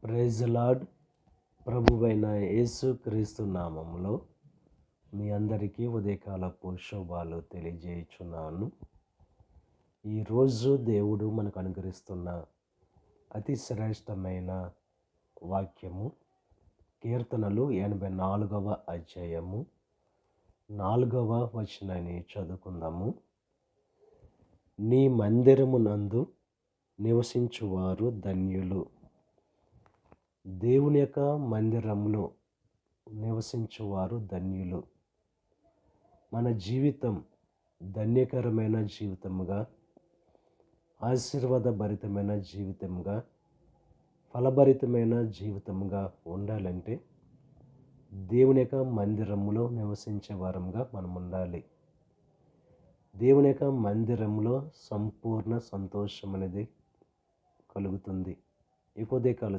Praise lord. ప్రభువైన యేసు క్రీస్తు నామములో మీ అందరికీ ఉదయకాలపు శుభాలు తెలియజేయుచున్నాను. ఈరోజు దేవుడు మనకు అనుగ్రహిస్తున్న అతి శ్రేష్టమైన వాక్యము కీర్తనలు 84వ అధ్యాయము 4వ వచనాన్ని చదువుకుందాము. నీ మందిరమునందు నివసించువారు ధన్యులు. దేవుని యొక్క మందిరంలో నివసించువారు ధన్యులు. మన జీవితం ధన్యకరమైన జీవితముగా, ఆశీర్వాదభరితమైన జీవితముగా, ఫలభరితమైన జీవితముగా ఉండాలంటే దేవుని యొక్క మందిరములో నివసించే వారంగా మనం ఉండాలి. దేవుని యొక్క మందిరంలో సంపూర్ణ సంతోషం అనేది కలుగుతుంది. ఈ ఉదయకాల